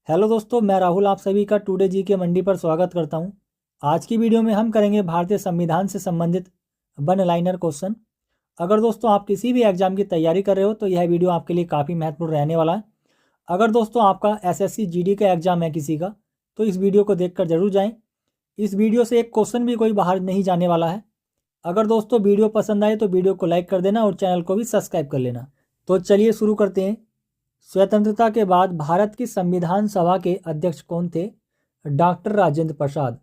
Hello दोस्तों, मैं राहुल आप सभी का टुडे जी के मंडी पर स्वागत करता हूं। आज की वीडियो में हम करेंगे भारतीय संविधान से संबंधित वन लाइनर क्वेश्चन। अगर दोस्तों आप किसी भी एग्जाम की तैयारी कर रहे हो तो यह वीडियो आपके लिए काफ़ी महत्वपूर्ण रहने वाला है। अगर दोस्तों आपका एसएससी जीडी का एग्जाम है किसी का, तो इस वीडियो को देखकर जरूर जाएँ। इस वीडियो से एक क्वेश्चन भी कोई बाहर नहीं जाने वाला है। अगर दोस्तों वीडियो पसंद आए तो वीडियो को लाइक कर देना और चैनल को भी सब्सक्राइब कर लेना। तो चलिए शुरू करते हैं। स्वतंत्रता के बाद भारत की संविधान सभा के अध्यक्ष कौन थे? डॉक्टर राजेंद्र प्रसाद।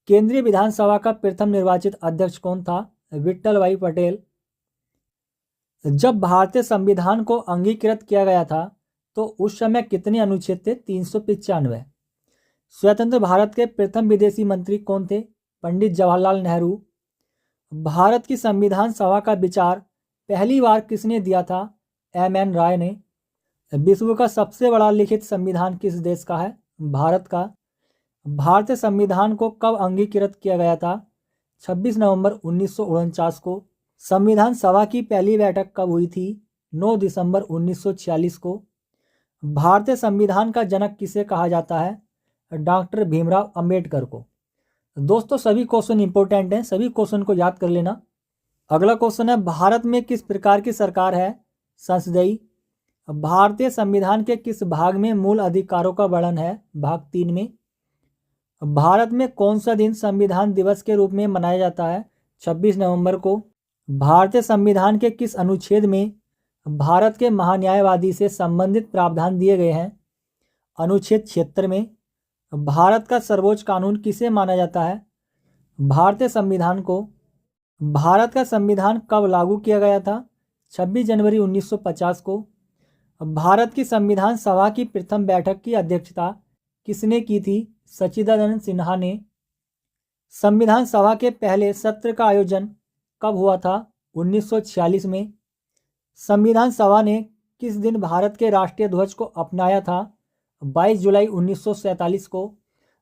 केंद्रीय विधानसभा का प्रथम निर्वाचित अध्यक्ष कौन था? विट्ठल भाई पटेल। जब भारतीय संविधान को अंगीकृत किया गया था तो उस समय कितने अनुच्छेद थे? 395। स्वतंत्र भारत के प्रथम विदेशी मंत्री कौन थे? पंडित जवाहरलाल नेहरू। भारत की संविधान सभा का विचार पहली बार किसने दिया था? एम.एन. राय ने। विश्व का सबसे बड़ा लिखित संविधान किस देश का है? भारत का। भारतीय संविधान को कब अंगीकृत किया गया था? 26 नवंबर 1949 को। संविधान सभा की पहली बैठक कब हुई थी? 9 दिसंबर 1946 को। भारतीय संविधान का जनक किसे कहा जाता है? डॉक्टर भीमराव अंबेडकर को। दोस्तों सभी क्वेश्चन इंपॉर्टेंट हैं, सभी क्वेश्चन को याद कर लेना। अगला क्वेश्चन है, भारत में किस प्रकार की सरकार है? संसदीय। भारतीय संविधान के किस भाग में मूल अधिकारों का वर्णन है? भाग 3 में। भारत में कौन सा दिन संविधान दिवस के रूप में मनाया जाता है? 26 नवंबर को। भारतीय संविधान के किस अनुच्छेद में भारत के महान्यायवादी से संबंधित प्रावधान दिए गए हैं? अनुच्छेद 76 में। भारत का सर्वोच्च कानून किसे माना जाता है? भारतीय संविधान को। भारत का संविधान कब लागू किया गया था? 26 जनवरी 1950 को। भारत की संविधान सभा की प्रथम बैठक की अध्यक्षता किसने की थी? सच्चिदानंद सिन्हा ने। संविधान सभा के पहले सत्र का आयोजन कब हुआ था? 1946 में। संविधान सभा ने किस दिन भारत के राष्ट्रीय ध्वज को अपनाया था? 22 जुलाई 1947 को।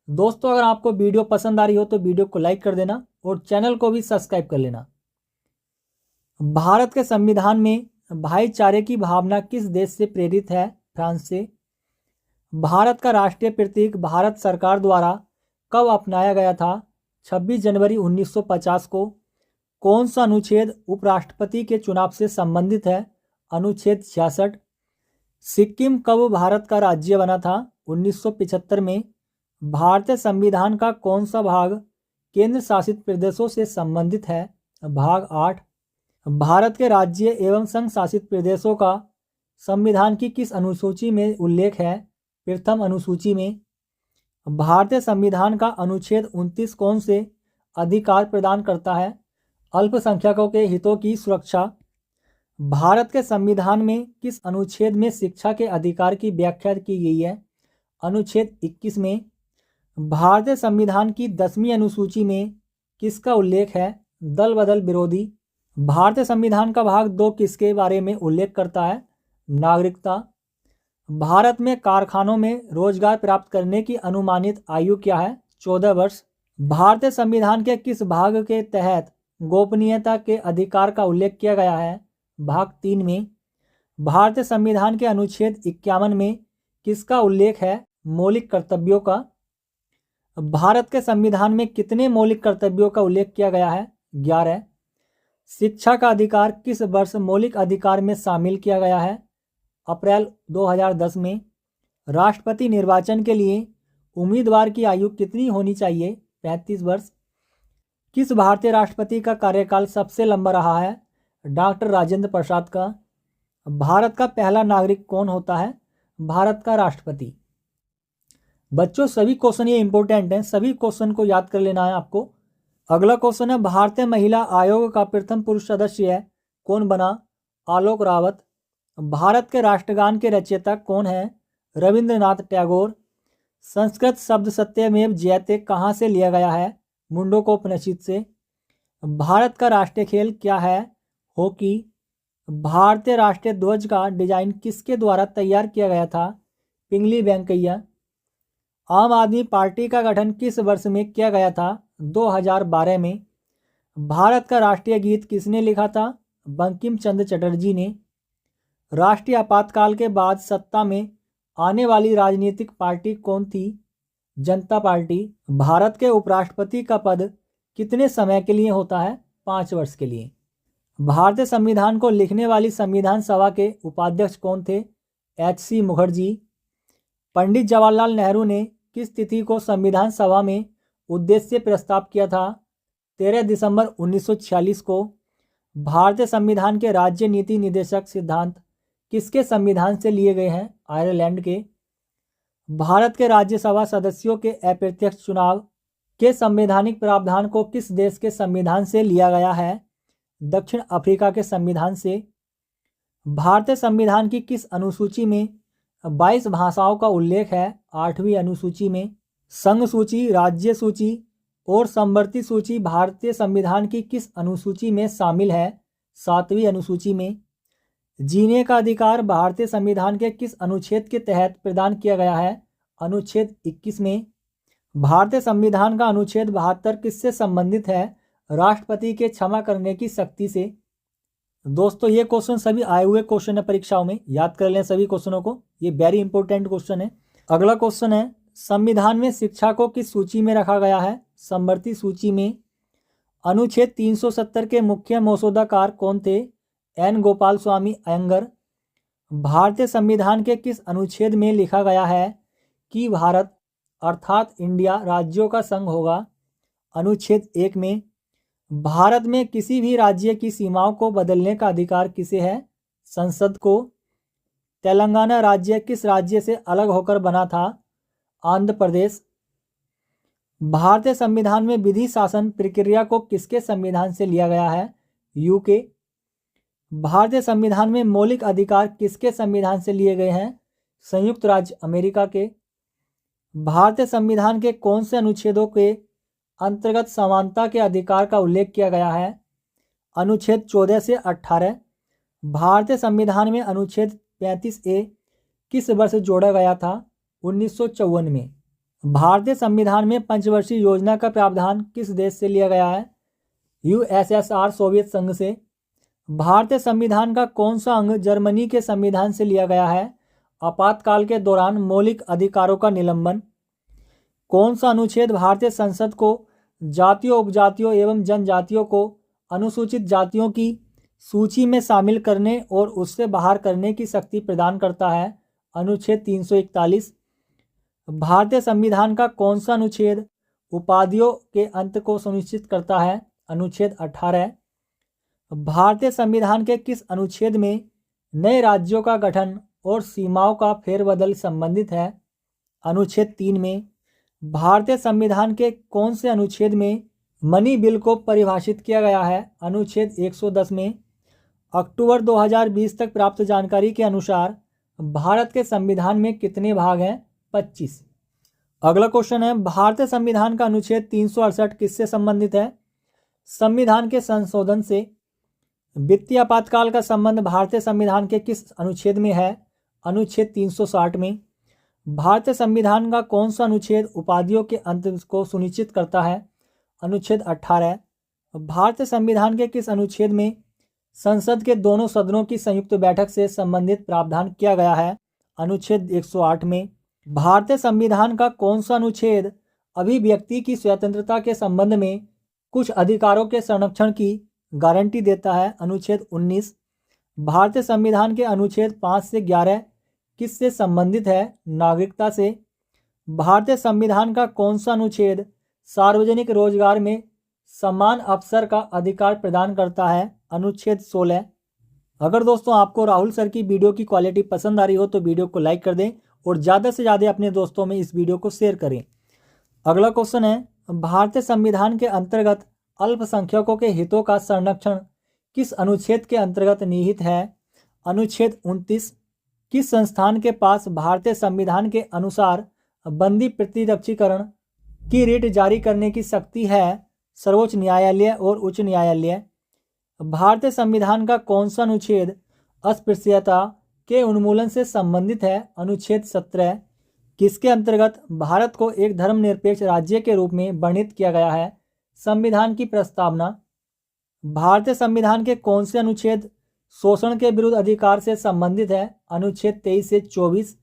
दोस्तों अगर आपको वीडियो पसंद आ रही हो तो वीडियो को लाइक कर देना और चैनल को भी सब्सक्राइब कर लेना। भारत के संविधान में भाईचारे की भावना किस देश से प्रेरित है? फ्रांस से। भारत का राष्ट्रीय प्रतीक भारत सरकार द्वारा कब अपनाया गया था? 26 जनवरी 1950 को। कौन सा अनुच्छेद उपराष्ट्रपति के चुनाव से संबंधित है? अनुच्छेद 66। सिक्किम कब भारत का राज्य बना था? 1975 में। भारतीय संविधान का कौन सा भाग केंद्र शासित प्रदेशों से संबंधित है? भाग 8। भारत के राज्य एवं संघ शासित प्रदेशों का संविधान की किस अनुसूची में उल्लेख है? प्रथम अनुसूची में। भारतीय संविधान का अनुच्छेद 29 कौन से अधिकार प्रदान करता है? अल्पसंख्यकों के हितों की सुरक्षा। भारत के संविधान में किस अनुच्छेद में शिक्षा के अधिकार की व्याख्या की गई है? अनुच्छेद 21 में। भारतीय संविधान की 10वीं अनुसूची में किसका उल्लेख है? दल बदल विरोधी। भारतीय संविधान का भाग 2 किसके बारे में उल्लेख करता है? नागरिकता। भारत में कारखानों में रोजगार प्राप्त करने की अनुमानित आयु क्या है? 14 वर्ष। भारतीय संविधान के किस भाग के तहत गोपनीयता के अधिकार का उल्लेख किया गया है? भाग 3 में। भारतीय संविधान के अनुच्छेद 51 में किसका उल्लेख है? मौलिक कर्तव्यों का। भारत के संविधान में कितने मौलिक कर्तव्यों का उल्लेख किया गया है? 11। शिक्षा का अधिकार किस वर्ष मौलिक अधिकार में शामिल किया गया है? अप्रैल 2010 में। राष्ट्रपति निर्वाचन के लिए उम्मीदवार की आयु कितनी होनी चाहिए? 35 वर्ष। किस भारतीय राष्ट्रपति का कार्यकाल सबसे लंबा रहा है? डॉक्टर राजेंद्र प्रसाद का। भारत का पहला नागरिक कौन होता है? भारत का राष्ट्रपति। बच्चों सभी क्वेश्चन ये इंपॉर्टेंट हैं, सभी क्वेश्चन को याद कर लेना है आपको। अगला क्वेश्चन है, भारतीय महिला आयोग का प्रथम पुरुष सदस्य कौन बना? आलोक रावत। भारत के राष्ट्रगान के रचयिता कौन है? रविंद्रनाथ टैगोर। संस्कृत शब्द सत्यमेव जयते कहाँ से लिया गया है? मुंडकोपनिषद से। भारत का राष्ट्रीय खेल क्या है? हॉकी। भारतीय राष्ट्रीय ध्वज का डिजाइन किसके द्वारा तैयार किया गया था? पिंगली वेंकैया। आम आदमी पार्टी का गठन किस वर्ष में किया गया था? 2012 में। भारत का राष्ट्रीय गीत किसने लिखा था? बंकिम चंद्र चटर्जी ने। राष्ट्रीय आपातकाल के बाद सत्ता में आने वाली राजनीतिक पार्टी कौन थी? जनता पार्टी। भारत के उपराष्ट्रपति का पद कितने समय के लिए होता है? 5 वर्ष के लिए। भारतीय संविधान को लिखने वाली संविधान सभा के उपाध्यक्ष कौन थे? H.C. मुखर्जी। पंडित जवाहरलाल नेहरू ने किस तिथि को संविधान सभा में उद्देश्य प्रस्ताव किया था? 13 दिसंबर 1946 को। भारतीय संविधान के राज्य नीति निर्देशक सिद्धांत किसके संविधान से लिए गए हैं? आयरलैंड के। भारत के राज्यसभा सदस्यों के अप्रत्यक्ष चुनाव के संवैधानिक प्रावधान को किस देश के संविधान से लिया गया है? दक्षिण अफ्रीका के संविधान से। भारतीय संविधान की किस अनुसूची में 22 भाषाओं का उल्लेख है? 8वीं अनुसूची में। संघ सूची, राज्य सूची और समवर्ती सूची भारतीय संविधान की किस अनुसूची में शामिल है? 7वीं अनुसूची में। जीने का अधिकार भारतीय संविधान के किस अनुच्छेद के तहत प्रदान किया गया है? अनुच्छेद 21 में। भारतीय संविधान का अनुच्छेद 72 किससे संबंधित है? राष्ट्रपति के क्षमा करने की शक्ति से। दोस्तों ये क्वेश्चन सभी आए हुए क्वेश्चन है परीक्षाओं में, याद कर लें सभी क्वेश्चनों को, ये वेरी इंपॉर्टेंट क्वेश्चन है। अगला क्वेश्चन है, संविधान में शिक्षा को किस सूची में रखा गया है? समवर्ती सूची में। अनुच्छेद 370 के मुख्य मसौदाकार कौन थे? एन गोपाल स्वामी अयंगर। भारतीय संविधान के किस अनुच्छेद में लिखा गया है कि भारत अर्थात इंडिया राज्यों का संघ होगा? अनुच्छेद 1 में। भारत में किसी भी राज्य की सीमाओं को बदलने का अधिकार किसे है? संसद को। तेलंगाना राज्य किस राज्य से अलग होकर बना था? आंध्र प्रदेश। भारतीय संविधान में विधि शासन प्रक्रिया को किसके संविधान से लिया गया है? यूके। भारतीय संविधान में मौलिक अधिकार किसके संविधान से लिए गए हैं? संयुक्त राज्य अमेरिका के। भारतीय संविधान के कौन से अनुच्छेदों के अंतर्गत समानता के अधिकार का उल्लेख किया गया है? अनुच्छेद 14 से 18। भारतीय संविधान में अनुच्छेद 35A किस वर्ष जोड़ा गया था? 1954 में। भारतीय संविधान में पंचवर्षीय योजना का प्रावधान किस देश से लिया गया है? USSR सोवियत संघ से। भारतीय संविधान का कौन सा अंग जर्मनी के संविधान से लिया गया है? आपातकाल के दौरान मौलिक अधिकारों का निलंबन। कौन सा अनुच्छेद भारतीय संसद को जातियों, उपजातियों एवं जनजातियों को अनुसूचित जातियों की सूची में शामिल करने और उससे बाहर करने की शक्ति प्रदान करता है? अनुच्छेद 341। भारतीय संविधान का कौन सा अनुच्छेद उपाधियों के अंत को सुनिश्चित करता है? अनुच्छेद 18। भारतीय संविधान के किस अनुच्छेद में नए राज्यों का गठन और सीमाओं का फेरबदल संबंधित है? अनुच्छेद 3 में। भारतीय संविधान के कौन से अनुच्छेद में मनी बिल को परिभाषित किया गया है? अनुच्छेद 110 में। अक्टूबर 2020 तक प्राप्त जानकारी के अनुसार भारत के संविधान में कितने भाग हैं? 25। अगला क्वेश्चन है, भारतीय संविधान का अनुच्छेद 368 किससे संबंधित है? संविधान के संशोधन से। वित्तीय आपातकाल का संबंध भारतीय संविधान के किस अनुच्छेद में है? अनुच्छेद 360 में। भारतीय संविधान का कौन सा अनुच्छेद उपाधियों के अंत को सुनिश्चित करता है? अनुच्छेद 18। भारतीय संविधान के किस अनुच्छेद में संसद के दोनों सदनों की संयुक्त बैठक से संबंधित प्रावधान किया गया है? अनुच्छेद 108 में। भारतीय संविधान का कौन सा अनुच्छेद अभिव्यक्ति की स्वतंत्रता के संबंध में कुछ अधिकारों के संरक्षण की गारंटी देता है? अनुच्छेद 19। भारतीय संविधान के अनुच्छेद 5 से 11 किससे संबंधित है? नागरिकता से। भारतीय संविधान का कौन सा अनुच्छेद सार्वजनिक रोजगार में समान अवसर का अधिकार प्रदान करता है? अनुच्छेद 16। अगर दोस्तों आपको राहुल सर की वीडियो की क्वालिटी पसंद आ रही हो तो वीडियो को लाइक कर दें और ज़्यादा से ज़्यादा अपने दोस्तों में इस वीडियो को शेयर करें। अगला क्वेश्चन है, भारतीय संविधान के अंतर्गत अल्पसंख्यकों के हितों का संरक्षण किस अनुच्छेद के अंतर्गत निहित है? अनुच्छेद 29। किस संस्थान के पास भारतीय संविधान के अनुसार बंदी प्रतिरक्षीकरण की रिट जारी करने की शक्ति है? सर्वोच्च न्यायालय और उच्च न्यायालय। भारतीय संविधान का कौन सा अनुच्छेद अस्पृश्यता के उन्मूलन से संबंधित है? अनुच्छेद 17। किसके अंतर्गत भारत को एक धर्मनिरपेक्ष राज्य के रूप में वर्णित किया गया है? संविधान की प्रस्तावना। भारतीय संविधान के कौन से अनुच्छेद शोषण के विरुद्ध अधिकार से संबंधित है? अनुच्छेद 23 से 24।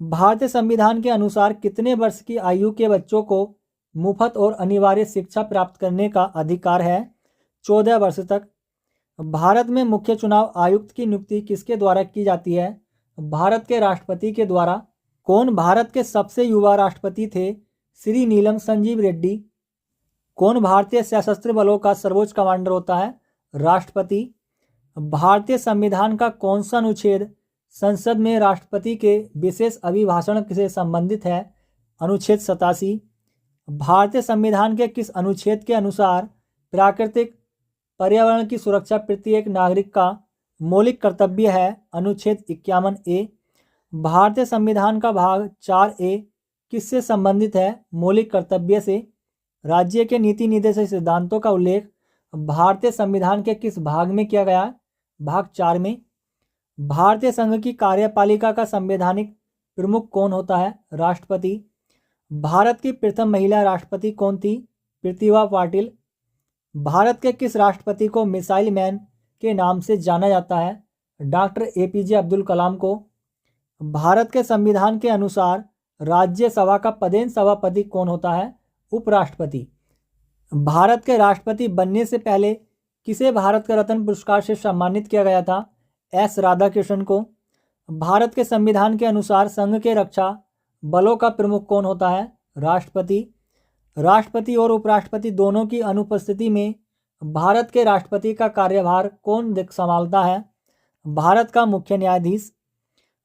भारतीय संविधान के अनुसार कितने वर्ष की आयु के बच्चों को मुफ्त और अनिवार्य शिक्षा प्राप्त करने का अधिकार है? 14 वर्ष तक। भारत में मुख्य चुनाव आयुक्त की नियुक्ति किसके द्वारा की जाती है? भारत के राष्ट्रपति के द्वारा। कौन भारत के सबसे युवा राष्ट्रपति थे? श्री नीलम संजीव रेड्डी। कौन भारतीय सशस्त्र बलों का सर्वोच्च कमांडर होता है? राष्ट्रपति। भारतीय संविधान का कौन सा अनुच्छेद संसद में राष्ट्रपति के विशेष अभिभाषण से संबंधित है? अनुच्छेद 87। भारतीय संविधान के किस अनुच्छेद के अनुसार प्राकृतिक पर्यावरण की सुरक्षा प्रत्येक नागरिक का मौलिक कर्तव्य है? अनुच्छेद 51A। भारतीय संविधान का भाग 4A किससे संबंधित है? मौलिक कर्तव्य से। राज्य के नीति निर्देशक सिद्धांतों का उल्लेख भारतीय संविधान के किस भाग में किया गया? भाग 4 में। भारतीय संघ की कार्यपालिका का संवैधानिक प्रमुख कौन होता है? राष्ट्रपति। भारत की प्रथम महिला राष्ट्रपति कौन थी? प्रतिभा पाटिल। भारत के किस राष्ट्रपति को मिसाइल मैन के नाम से जाना जाता है? डॉक्टर APJ अब्दुल कलाम को। भारत के संविधान के अनुसार राज्यसभा का पदेन सभापति कौन होता है? उपराष्ट्रपति। भारत के राष्ट्रपति बनने से पहले किसे भारत का रत्न पुरस्कार से सम्मानित किया गया था? S राधाकृष्णन को। भारत के संविधान के अनुसार संघ के रक्षा बलों का प्रमुख कौन होता है? राष्ट्रपति। राष्ट्रपति और उपराष्ट्रपति दोनों की अनुपस्थिति में भारत के राष्ट्रपति का कार्यभार कौन संभालता है? भारत का मुख्य न्यायाधीश।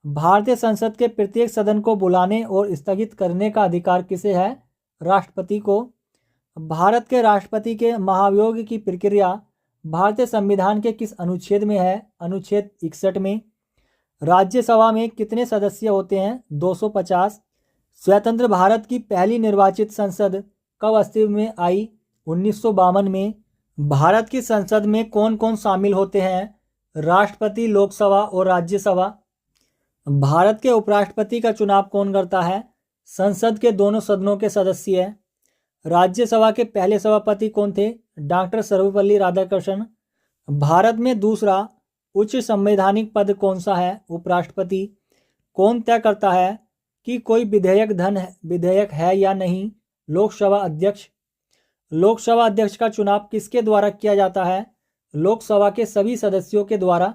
भारतीय संसद के प्रत्येक सदन को बुलाने और स्थगित करने का अधिकार किसे है? राष्ट्रपति को। भारत के राष्ट्रपति के महाभियोग की प्रक्रिया भारतीय संविधान के किस अनुच्छेद में है? अनुच्छेद 61 में। राज्यसभा में कितने सदस्य होते हैं? 250। स्वतंत्र भारत की पहली निर्वाचित संसद कब अस्तित्व में आई? 1952 में। भारत की संसद में कौन कौन शामिल होते हैं? राष्ट्रपति, लोकसभा और राज्यसभा। भारत के उपराष्ट्रपति का चुनाव कौन करता है? संसद के दोनों सदनों के सदस्य। राज्यसभा के पहले सभापति कौन थे? डॉक्टर सर्वपल्ली राधाकृष्णन। भारत में दूसरा उच्च संवैधानिक पद कौन सा है? उपराष्ट्रपति। कौन तय करता है कि कोई विधेयक है या नहीं? लोकसभा अध्यक्ष। लोकसभा अध्यक्ष का चुनाव किसके द्वारा किया जाता है? लोकसभा के सभी सदस्यों के द्वारा।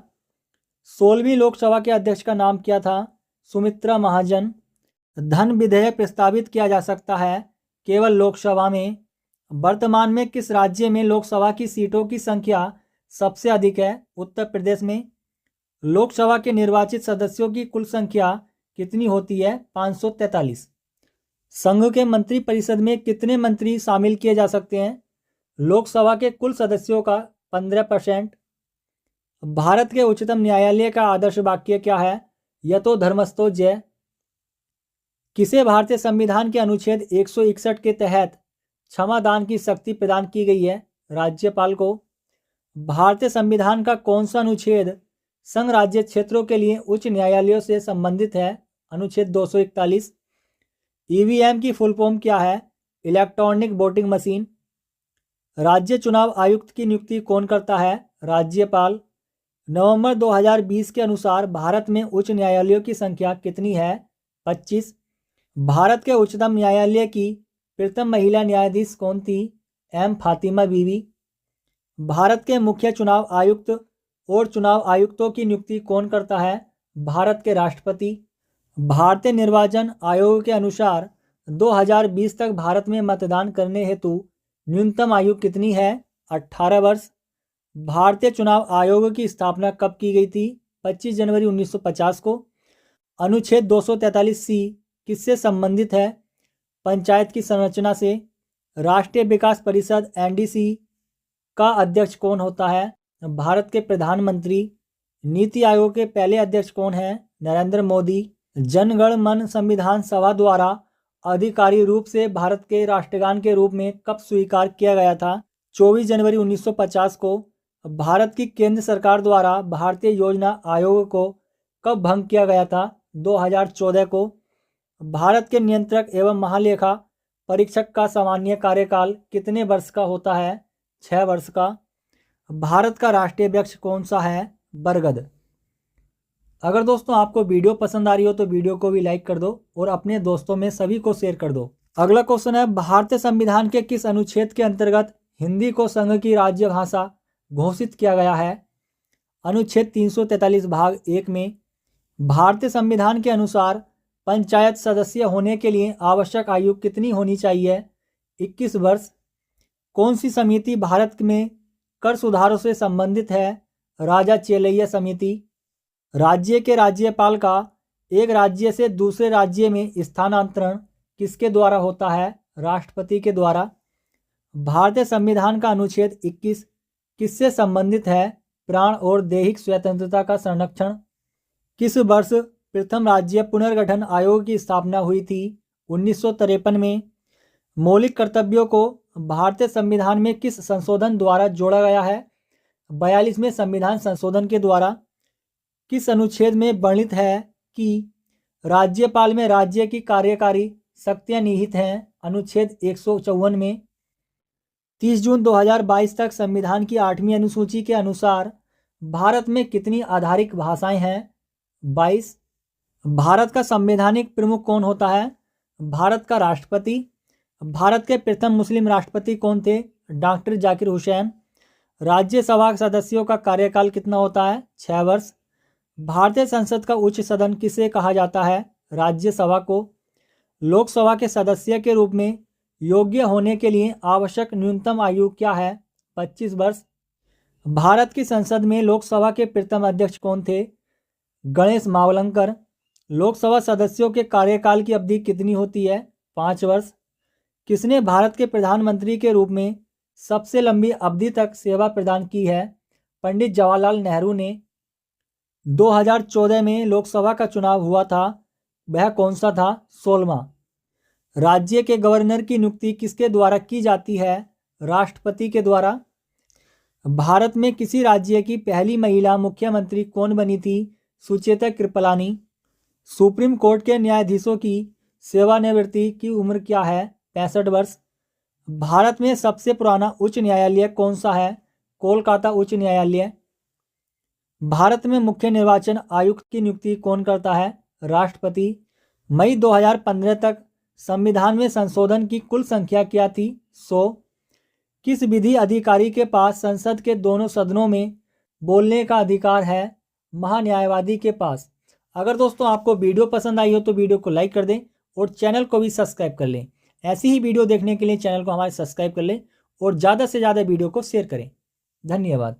16वीं लोकसभा के अध्यक्ष का नाम क्या था? सुमित्रा महाजन। धन विधेयक प्रस्तावित किया जा सकता है केवल लोकसभा में। वर्तमान में किस राज्य में लोकसभा की सीटों की संख्या सबसे अधिक है? उत्तर प्रदेश में। लोकसभा के निर्वाचित सदस्यों की कुल संख्या कितनी होती है? 543। संघ के मंत्रिपरिषद में कितने मंत्री शामिल किए जा सकते हैं? लोकसभा के कुल सदस्यों का 15%। भारत के उच्चतम न्यायालय का आदर्श वाक्य क्या है? यतो धर्मस्थो जय। किसे भारतीय संविधान के अनुच्छेद 161 के तहत क्षमादान की शक्ति प्रदान की गई है? राज्यपाल को। भारतीय संविधान का कौन सा अनुच्छेद संघ राज्य क्षेत्रों के लिए उच्च न्यायालयों से संबंधित है? अनुच्छेद 241। EVM की फुल फॉर्म क्या है? Electronic voting machine. राज्य चुनाव आयुक्त की नियुक्ति कौन करता है? राज्यपाल। नवंबर 2020 के अनुसार भारत में उच्च न्यायालयों की संख्या कितनी है? 25। भारत के उच्चतम न्यायालय की प्रथम महिला न्यायाधीश कौन थी? M फातिमा बीवी। भारत के मुख्य चुनाव आयुक्त और चुनाव आयुक्तों की नियुक्ति कौन करता है? भारत के राष्ट्रपति। भारतीय निर्वाचन आयोग के अनुसार 2020 तक भारत में मतदान करने हेतु न्यूनतम आयु कितनी है? 18 वर्ष। भारतीय चुनाव आयोग की स्थापना कब की गई थी? 25 जनवरी 1950 को। अनुच्छेद 243C किससे संबंधित है? पंचायत की संरचना से। राष्ट्रीय विकास परिषद NDC का अध्यक्ष कौन होता है? भारत के प्रधानमंत्री। नीति आयोग के पहले अध्यक्ष कौन है? नरेंद्र मोदी। जनगण मन संविधान सभा द्वारा आधिकारिक रूप से भारत के राष्ट्रगान के रूप में कब स्वीकार किया गया था? 24 जनवरी 1950 को। भारत की केंद्र सरकार द्वारा भारतीय योजना आयोग को कब भंग किया गया था? 2014 को। भारत के नियंत्रक एवं महालेखा परीक्षक का सामान्य कार्यकाल कितने वर्ष का होता है? 6 वर्ष का। भारत का राष्ट्रीय वृक्ष कौन सा है? बरगद। अगर दोस्तों आपको वीडियो पसंद आ रही हो तो वीडियो को भी लाइक कर दो और अपने दोस्तों में सभी को शेयर कर दो। अगला क्वेश्चन है, भारतीय संविधान के किस अनुच्छेद के अंतर्गत हिंदी को संघ की राज्य भाषा घोषित किया गया है? अनुच्छेद 343 भाग 1 में भारतीय संविधान के अनुसार पंचायत सदस्य होने के लिए आवश्यक आयु कितनी होनी चाहिए? 21 वर्ष। कौन सी समिति भारत में कर सुधारों से संबंधित है? राजा चेलैया समिति। राज्य के राज्यपाल का एक राज्य से दूसरे राज्य में स्थानांतरण किसके द्वारा होता है? राष्ट्रपति के द्वारा। भारतीय संविधान का अनुच्छेद 21 किससे संबंधित है? प्राण और दैहिक स्वतंत्रता का संरक्षण। किस वर्ष प्रथम राज्य पुनर्गठन आयोग की स्थापना हुई थी? 1953 में। मौलिक कर्तव्यों को भारतीय संविधान में किस संशोधन द्वारा जोड़ा गया है? 42वें संविधान संशोधन के द्वारा। किस अनुच्छेद में वर्णित है कि राज्यपाल में राज्य की कार्यकारी शक्तियां निहित हैं? अनुच्छेद 154 में। 30 जून 2022 तक संविधान की 8वीं अनुसूची के अनुसार भारत में कितनी आधारिक भाषाएं हैं? 22। भारत का संवैधानिक प्रमुख कौन होता है? भारत का राष्ट्रपति। भारत के प्रथम मुस्लिम राष्ट्रपति कौन थे? डॉक्टर जाकिर हुसैन। राज्यसभा सदस्यों का कार्यकाल कितना होता है? 6 वर्ष। भारतीय संसद का उच्च सदन किसे कहा जाता है? राज्यसभा को। लोकसभा के सदस्य के रूप में योग्य होने के लिए आवश्यक न्यूनतम आयु क्या है? 25 वर्ष। भारत की संसद में लोकसभा के प्रथम अध्यक्ष कौन थे? गणेश मावलंकर। लोकसभा सदस्यों के कार्यकाल की अवधि कितनी होती है? 5 वर्ष। किसने भारत के प्रधानमंत्री के रूप में सबसे लंबी अवधि तक सेवा प्रदान की है? पंडित जवाहरलाल नेहरू ने। 2014 में लोकसभा का चुनाव हुआ था, वह कौन सा था? 16वां। राज्य के गवर्नर की नियुक्ति किसके द्वारा की जाती है? राष्ट्रपति के द्वारा। भारत में किसी राज्य की पहली महिला मुख्यमंत्री कौन बनी थी? सुचेता कृपलानी। सुप्रीम कोर्ट के न्यायाधीशों की सेवानिवृत्ति की उम्र क्या है? 65 वर्ष। भारत में सबसे पुराना उच्च न्यायालय कौन सा है? कोलकाता उच्च न्यायालय। भारत में मुख्य निर्वाचन आयुक्त की नियुक्ति कौन करता है? राष्ट्रपति। मई 2015 तक संविधान में संशोधन की कुल संख्या क्या थी? 100। किस विधि अधिकारी के पास संसद के दोनों सदनों में बोलने का अधिकार है? महान्यायवादी के पास। अगर दोस्तों आपको वीडियो पसंद आई हो तो वीडियो को लाइक कर दें और चैनल को भी सब्सक्राइब कर लें। ऐसी ही वीडियो देखने के लिए चैनल को हमारे सब्सक्राइब कर लें और ज़्यादा से ज़्यादा वीडियो को शेयर करें। धन्यवाद।